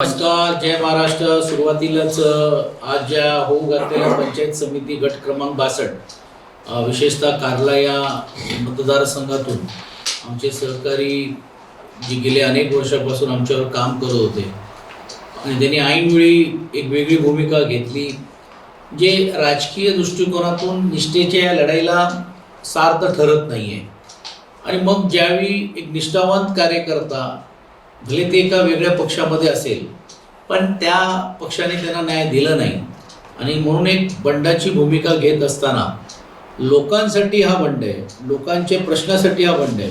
नमस्कार, जय महाराष्ट्र. सुरुवातीलाच आज ज्या होऊ घातलेल्या पंचायत समिती गट क्रमांक 62 विशेषतः कारला या मतदारसंघातून आमचे सहकारी जे गेले अनेक वर्षापासून आमच्यावर काम करत होते आणि त्यांनी ऐनवेळी एक वेगळी भूमिका घेतली, जे राजकीय दृष्टिकोनातून निष्ठेच्या या लढाईला सार्थ ठरत नाही आहे. आणि मग ज्यावेळी एक निष्ठावंत कार्यकर्ता, भले ते एका वेगळ्या पक्षामध्ये असेल, पण त्या पक्षाने त्यांना न्याय दिला नाही आणि म्हणून एक बंडाची भूमिका घेत असताना लोकांसाठी हा बंड आहे, लोकांच्या प्रश्नासाठी हा बंड आहे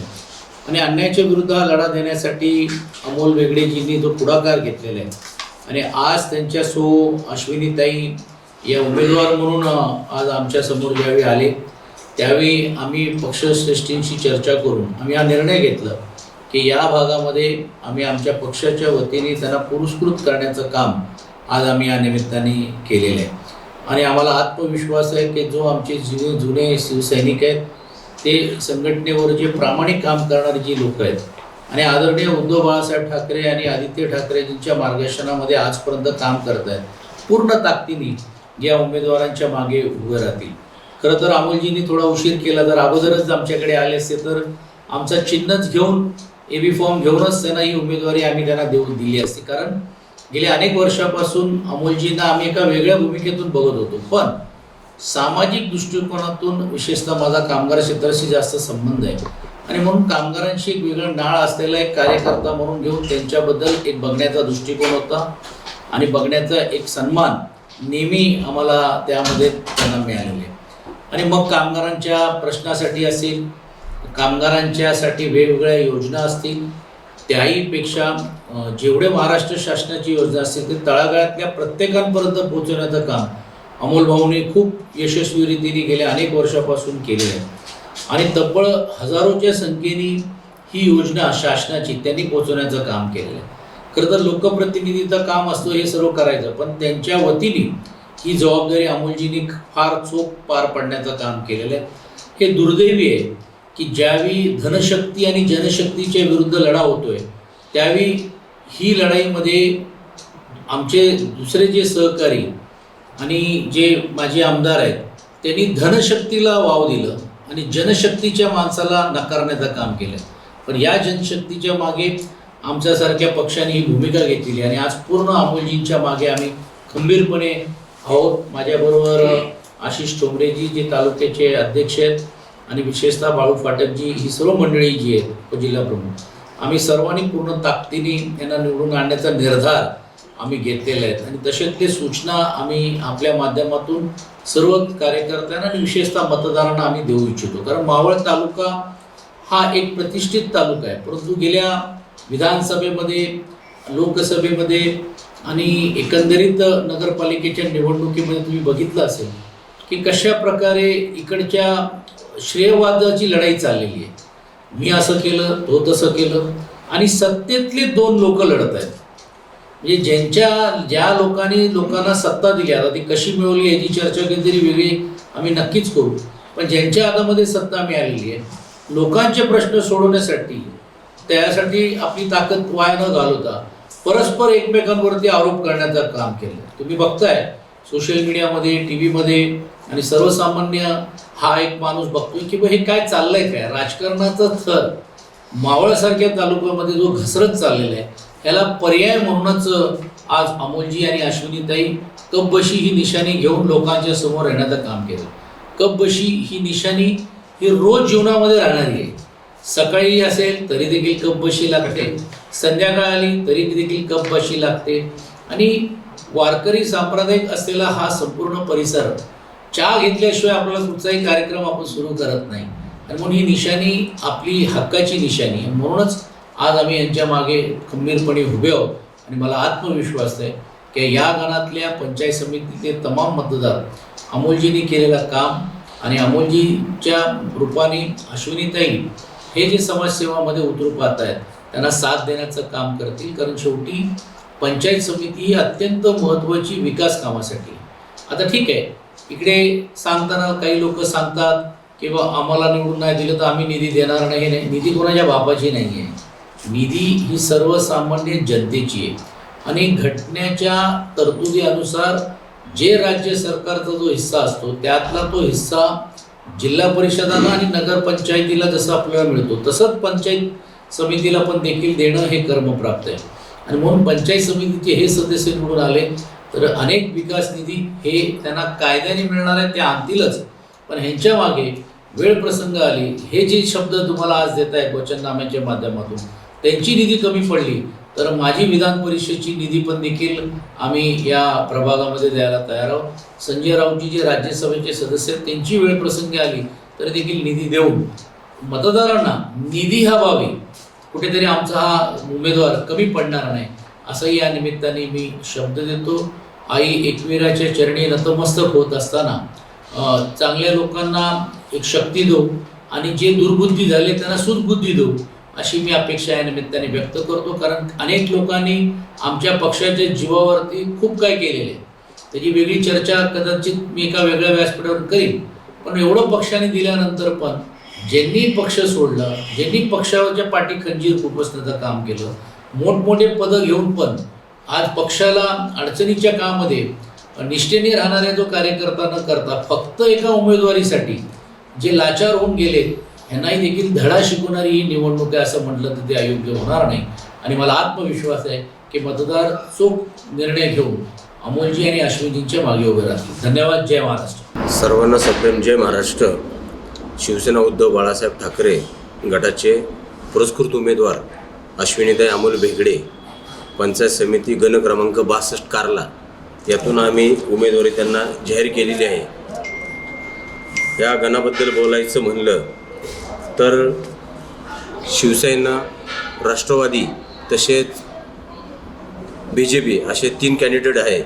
आणि अन्यायाच्या विरुद्ध हा लढा देण्यासाठी अमोल वेगळेजींनी जो पुढाकार घेतलेला आहे. आणि आज त्यांच्या अश्विनीताई या उमेदवार म्हणून आज आमच्यासमोर ज्यावेळी आले, त्यावेळी आम्ही पक्षश्रेष्ठींशी चर्चा करून आम्ही हा निर्णय घेतला की या भागामध्ये आम्ही आमच्या पक्षाच्या वतीने त्यांना पुरस्कृत करण्याचं काम आज आम्ही या निमित्ताने केलेलं आहे. आणि आम्हाला आत्मविश्वास आहे की जो आमचे जुने शिवसैनिक आहेत, ते संघटनेवर जे प्रामाणिक काम करणारी जी लोक आहेत आणि आदरणीय उद्धव बाळासाहेब ठाकरे आणि आदित्य ठाकरेजींच्या मार्गदर्शनामध्ये आजपर्यंत काम करत आहेत, पूर्ण ताकदीने या उमेदवारांच्या मागे उभे राहतील. खरं तर अमोलजींनी थोडा उशीर केला, जर अगोदरच आमच्याकडे आले असते तर आमचा चिन्हच घेऊन AB फॉर्म घेऊनच त्यांना ही उमेदवारी आम्ही त्यांना देऊन दिली असती. कारण गेल्या अनेक वर्षापासून अमोलजींना आम्ही एका वेगळ्या भूमिकेतून बघत होतो, पण सामाजिक दृष्टिकोनातून विशेषतः माझा कामगार क्षेत्राशी जास्त संबंध आहे आणि म्हणून कामगारांशी एक वेगळं नाळ असलेला एक कार्यकर्ता म्हणून घेऊन त्यांच्याबद्दल एक बघण्याचा दृष्टिकोन होता आणि बघण्याचा एक सन्मान नेहमी आम्हाला त्यामध्ये त्यांना मिळालेले. आणि मग कामगारांच्या प्रश्नासाठी असेल, कामगारांच्यासाठी वेगवेगळ्या योजना असतील, त्याहीपेक्षा जेवढे महाराष्ट्र शासनाची योजना असतील ते तळागाळातल्या प्रत्येकांपर्यंत पोहोचवण्याचं काम अमोल भाऊंनी खूप यशस्वी रीतीने गेल्या अनेक वर्षापासून केले आहे. आणि तब्बल हजारोच्या संख्येने ही योजना शासनाची त्यांनी पोहोचवण्याचं काम केलेलं आहे. खरं तर लोकप्रतिनिधीचं काम असतं हे सर्व करायचं, पण त्यांच्या वतीने ही जबाबदारी अमोलजींनी फार चोख पार पाडण्याचं काम केलेलं आहे. हे दुर्दैवी आहे की ज्यावेळी धनशक्ती आणि जनशक्तीच्या विरुद्ध लढा होतोय, त्यावेळी ही लढाईमध्ये आमचे दुसरे जे सहकारी आणि जे माझे आमदार आहेत, त्यांनी धनशक्तीला वाव दिलं आणि जनशक्तीच्या माणसाला नकारण्याचं काम केलं. पण या जनशक्तीच्या मागे आमच्यासारख्या पक्षाने ही भूमिका घेतलेली आणि आज पूर्ण अमोलजींच्या मागे आम्ही खंबीरपणे आहोत. माझ्याबरोबर आशिष ठोंबरेजी जे तालुक्याचे अध्यक्ष आहेत आणि विशेषतः बाळू फाटकजी, ही सर्व मंडळी जी आहेत, उपजिल्हा प्रमुख, आम्ही सर्वांनी पूर्ण ताकदीने यांना निवडून आणण्याचा निर्धार आम्ही घेतलेला आहे. आणि तशातले सूचना आम्ही आपल्या माध्यमातून सर्व कार्यकर्त्यांना आणि विशेषतः मतदारांना आम्ही देऊ इच्छितो. कारण मावळ तालुका हा एक प्रतिष्ठित तालुका आहे, परंतु गेल्या विधानसभेमध्ये, लोकसभेमध्ये आणि एकंदरीत नगरपालिकेच्या निवडणुकीमध्ये तुम्ही बघितलं असेल की कशा प्रकारे इकडच्या श्रेयवादाची लढाई चाललेली आहे. मी असं केलं, तो तसं केलं आणि सत्तेतले दोन लोक लढत आहेत. म्हणजे ज्या लोकांनी लोकांना सत्ता दिली, आता ती कशी मिळवली याची चर्चा कधीतरी वेगळी आम्ही नक्कीच करू, पण ज्यांच्या हातामध्ये सत्ता मिळालेली आहे, लोकांचे प्रश्न सोडवण्यासाठी, त्यासाठी आपली ताकद वाया न घालवता परस्पर एकमेकांवरती आरोप करण्याचं काम केलं. तुम्ही बघताय सोशल मीडियामध्ये, TV मध्ये आणि सर्वसामान्य हा एक माणूस बघतोय की हे काय चाललंय, काय राजकारणाचा थर मावळसारख्या तालुक्यामध्ये जो घसरत चाललेला आहे, याला पर्याय म्हणूनच आज अमोलजी आणि अश्विनीताई कपबशी ही निशाणी घेऊन लोकांच्या समोर येण्याचं काम केलं. कपबशी ही निशाणी ही रोज जीवनामध्ये राहणारी आहे. सकाळी असेल तरी देखील कपबशी लागते, संध्याकाळ आली तरी देखील कपबशी लागते. आणि वारकरी सांप्रदायिक असलेला हा संपूर्ण परिसर चहा घेतल्याशिवाय आपल्याला कुठचाही कार्यक्रम आपण सुरू करत नाही. आणि म्हणून ही निशाणी आपली हक्काची निशाणी आहे. म्हणूनच आज आम्ही यांच्या मागे खंबीरपणे उभे आहोत आणि मला आत्मविश्वास आहे की या गणातल्या पंचायत समितीचे तमाम मतदार अमोलजींनी केलेलं काम आणि अमोलजीच्या रूपाने अश्विनीताई हे जे समाजसेवामध्ये उतरू पाहत आहेत, त्यांना साथ देण्याचं काम करतील. कारण शेवटी पंचायत समिती ही अत्यंत महत्त्वाची विकास कामासाठी. आता ठीक आहे, इकडे सांगताना काही लोक सांगतात की आम्हाला निवडून नाही दिलं तर आम्ही निधी देणार नाही. निधी कोणाच्या बापाची नाही आहे, निधी ही सर्वसामान्य जनतेची आहे. आणि घटनेच्या तरतुदीनुसार जे राज्य सरकारचा जो हिस्सा असतो त्यातला तो हिस्सा जिल्हा परिषदांना आणि नगरपंचायतीला जसं आपल्याला मिळतो तसंच पंचायत समितीला पण देखील देणं हे कर्मप्राप्त आहे. आणि म्हणून पंचायत समितीचे हे सदस्य निवडून आले तर अनेक विकास निधी हे त्यांना कायद्याने मिळणार आहे ते आणतीलच, पण ह्यांच्या मागे वेळ प्रसंग आली हे जे शब्द तुम्हाला आज देत आहेत वचननाम्याच्या माध्यमातून त्यांची निधी कमी पडली तर माझी विधान परिषदेची निधी पण देखील आम्ही या प्रभागामध्ये द्यायला तयार आहोत. संजय राऊतजी जे राज्यसभेचे सदस्य आहेत त्यांची वेळ प्रसंगी आली तर देखील निधी देऊन मतदारांना निधी हा व्हावी, कुठेतरी आमचा हा उमेदवार कमी पडणार नाही असंही या निमित्ताने मी शब्द देतो. आई एकविराच्या चरणी नतमस्तक होत असताना चांगल्या लोकांना एक शक्ती देऊ आणि जे दुर्बुद्धी झाले त्यांना सुदबुद्धी देऊ अशी मी अपेक्षा या निमित्ताने व्यक्त करतो. कारण अनेक लोकांनी आमच्या पक्षाच्या जीवावरती खूप काय केलेले आहे, त्याची वेगळी चर्चा कदाचित मी एका वेगळ्या व्यासपीठावर करीन. पण एवढं पक्षाने दिल्यानंतर पण ज्यांनी पक्ष सोडलं, ज्यांनी पक्षावरच्या पाठी खंजीर खुपसण्याचं काम केलं, मोठमोठे पदं घेऊन पण आज पक्षाला अडचणीच्या कामामध्ये निष्ठेने राहणाऱ्या जो कार्यकर्ता न करता फक्त एका उमेदवारीसाठी जे लाचार होऊन गेले ह्यांनाही देखील धडा शिकवणारी ही निवडणूक आहे असं म्हटलं तर ते अयोग्य होणार नाही. आणि मला आत्मविश्वास आहे की मतदार चोख निर्णय घेऊन अमोलजी आणि अश्विनीजींच्या मागे उभे राहतील. धन्यवाद. जय महाराष्ट्र. सर्वांना सप्रेम जय महाराष्ट्र. शिवसेना उद्धव बाळासाहेब ठाकरे गटाचे पुरस्कृत उमेदवार अश्विनीताई अमोल भेगडे, पंचायत समिती गण क्रमांक 62 कार्ला यातून आम्ही उमेदवारी त्यांना जाहीर केलेली आहे. या गणाबद्दल बोलायचं म्हणलं तर शिवसेना, राष्ट्रवादी तसेच BJP असे 3 कॅन्डिडेट आहे.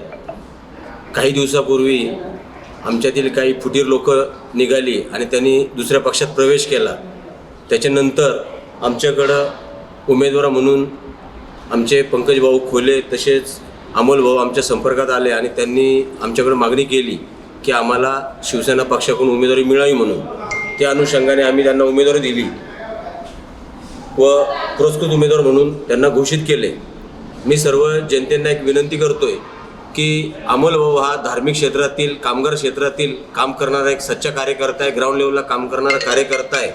काही दिवसापूर्वी आमच्यातील काही फुटीर लोक निघाली आणि त्यांनी दुसऱ्या पक्षात प्रवेश केला. त्याच्यानंतर आमच्याकडं उमेदवार म्हणून आमचे पंकजभाऊ खोले तसेच अमोलभाऊ आमच्या संपर्कात आले आणि त्यांनी आमच्याकडे मागणी केली की आम्हाला शिवसेना पक्षाकडून उमेदवारी मिळावी म्हणून. त्या अनुषंगाने आम्ही त्यांना उमेदवारी दिली व पुरस्कृत उमेदवार म्हणून त्यांना घोषित केले. मी सर्व जनतेंना एक विनंती करतोय की अमोलभाऊ हा धार्मिक क्षेत्रातील, कामगार क्षेत्रातील काम करणारा एक सच्चा कार्यकर्ता आहे, ग्राउंड लेवलला काम करणारा कार्यकर्ता आहे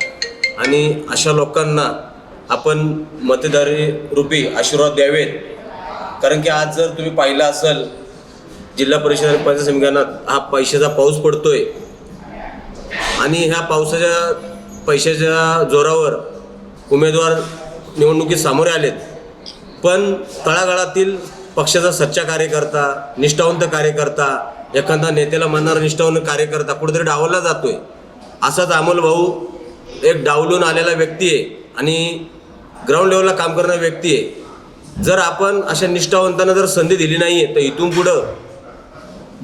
आणि अशा लोकांना आपण मतदारी रूपी आशीर्वाद द्यावेत. कारण की आज जर तुम्ही पाहिलं असेल जिल्हा परिषद आणि पंचायत समित्यांना हा पैशाचा पाऊस पडतोय आणि ह्या पैशाच्या जोरावर उमेदवार निवडणुकीत सामोरे आलेत, पण तळागाळातील पक्षाचा सच्चा कार्यकर्ता, निष्ठावंत कार्यकर्ता, एखादा नेत्याला मानणारा निष्ठावंत कार्यकर्ता कुठेतरी डावलला जातोय. असाच अमोलभाऊ एक डावलून आलेला व्यक्ती आहे आणि ग्राउंड लेवलला काम करणारा व्यक्ती आहे. जर आपण अशा निष्ठावंतांना जर संधी दिली नाही आहे तर इथून पुढं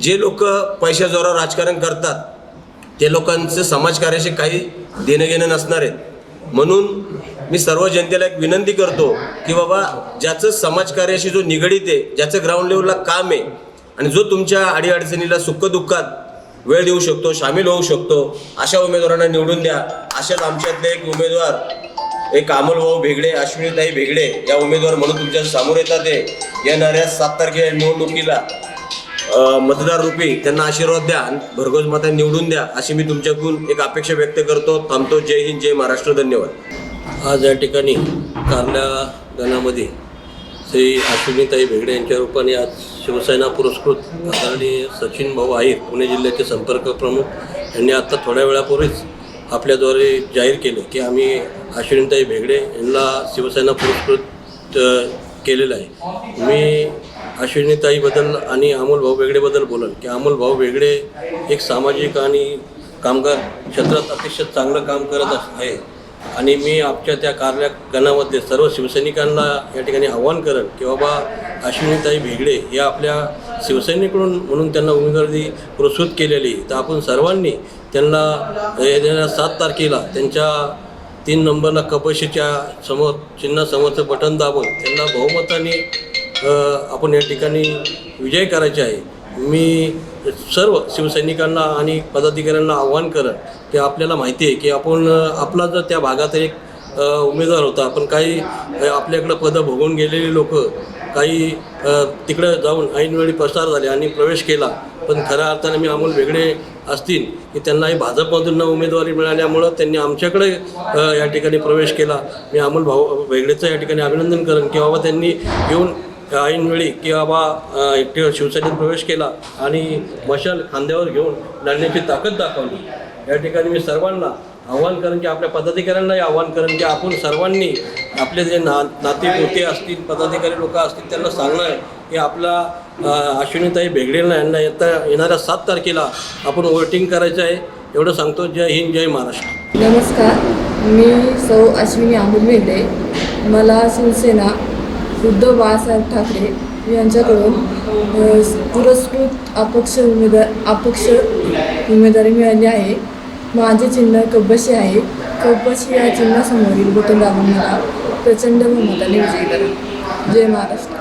जे लोक पैशा जोरावर राजकारण करतात ते लोकांचं समाजकार्याशी काही देणं घेणं नसणार आहेत. म्हणून मी सर्व जनतेला एक विनंती करतो की बाबा ज्याचं समाजकार्याशी जो निगडीत आहे, ज्याचं ग्राउंड लेवलला काम आहे आणि जो तुमच्या अडीअडचणीला सुखदुःखात वेळ देऊ शकतो, सामील होऊ शकतो, अशा उमेदवारांना निवडून द्या. अशाच आमच्यातले एक उमेदवार एक अमोलभाऊ भेगडे, अश्विनीताई भेगडे या उमेदवार म्हणून तुमच्या समोर येतात. येणाऱ्या 7 तारखेच्या निवडणुकीला मतदार रूपी त्यांना आशीर्वाद द्या आणि भरघोस मतांनी निवडून द्या अशी मी तुमच्याकडून एक अपेक्षा व्यक्त करतो. थांबतो. जय हिंद, जय महाराष्ट्र. धन्यवाद. आज या ठिकाणी कारल्या गणामध्ये श्री अश्विनीताई भेगडे यांच्या रूपाने आज शिवसेना पुरस्कृत आदरणीय सचिन भाऊ आहेर, पुणे जिल्ह्याचे संपर्क प्रमुख यांनी आत्ता थोड्या वेळापूर्वीच आपल्याद्वारे जाहीर केले की आम्ही अश्विनीताई भेगडे यांना शिवसेना पुरस्कृत केलेलं आहे. मी अश्विनीताईबद्दल आणि अमोलभाऊ भेगडेबद्दल बोलेन की अमोलभाऊ भेगडे एक सामाजिक आणि कामगार क्षेत्रात अतिशय चांगलं काम करत आहे आणि मी आमच्या त्या कारल्या गणामध्ये सर्व शिवसैनिकांना या ठिकाणी आव्हान करेन की बाबा अश्विनीताई भेगडे या आपल्या शिवसैनिकडून म्हणून त्यांना उमेदवारी पुरस्कृत केलेली, तर आपण सर्वांनी त्यांना येणाऱ्या 7 तारखेला त्यांच्या 3 नंबरला कपाशीच्या समोर चिन्हासमोरचं बटन दाबून त्यांना बहुमताने आपण या ठिकाणी विजय करायचे आहे. मी सर्व शिवसैनिकांना आणि पदाधिकाऱ्यांना आव्हान करेन की आपल्याला माहिती आहे की आपण आपला जर त्या भागात एक उमेदवार होता, पण काही आपल्याकडं पदं भोगून गेलेले लोक काही तिकडं जाऊन ऐनवेळी पसार झाले आणि प्रवेश केला. पण खऱ्या अर्थाने मी अमोल वेगळे असतील की त्यांनाही भाजपमधून उमेदवारी मिळाल्यामुळं त्यांनी आमच्याकडे या ठिकाणी प्रवेश केला. मी अमोल भाऊ वेगळेचं या ठिकाणी अभिनंदन करेन की बाबा त्यांनी येऊन ऐनवेळी की बाबा शिवसेनेत प्रवेश केला आणि मशाल खांद्यावर घेऊन लढण्याची ताकद दाखवली. या ठिकाणी मी सर्वांना आव्हान करेन की आपल्या पदाधिकाऱ्यांनाही आव्हान करेन की आपण सर्वांनी आपले जे नाते पोते असतील, पदाधिकारी लोक असतील, त्यांना सांगणं आहे की आपला अश्विनीताई भेगडेंना यांना येणाऱ्या 7 तारखेला आपण वोटिंग करायचं आहे. एवढं सांगतो. जय हिंद, जय महाराष्ट्र. नमस्कार, मी सौ अश्विनी अमोल भेगडे. मला शिवसेना उद्धव बाळासाहेब ठाकरे यांच्याकडून पुरस्कृत अपक्ष उमेदवारी मिळाली आहे. माझे चिन्ह कब्बशी आहे. कब्बशी या चिन्हासमोरील बटन दाबून मला प्रचंड बहुमताने विजयी करा. जय महाराष्ट्र.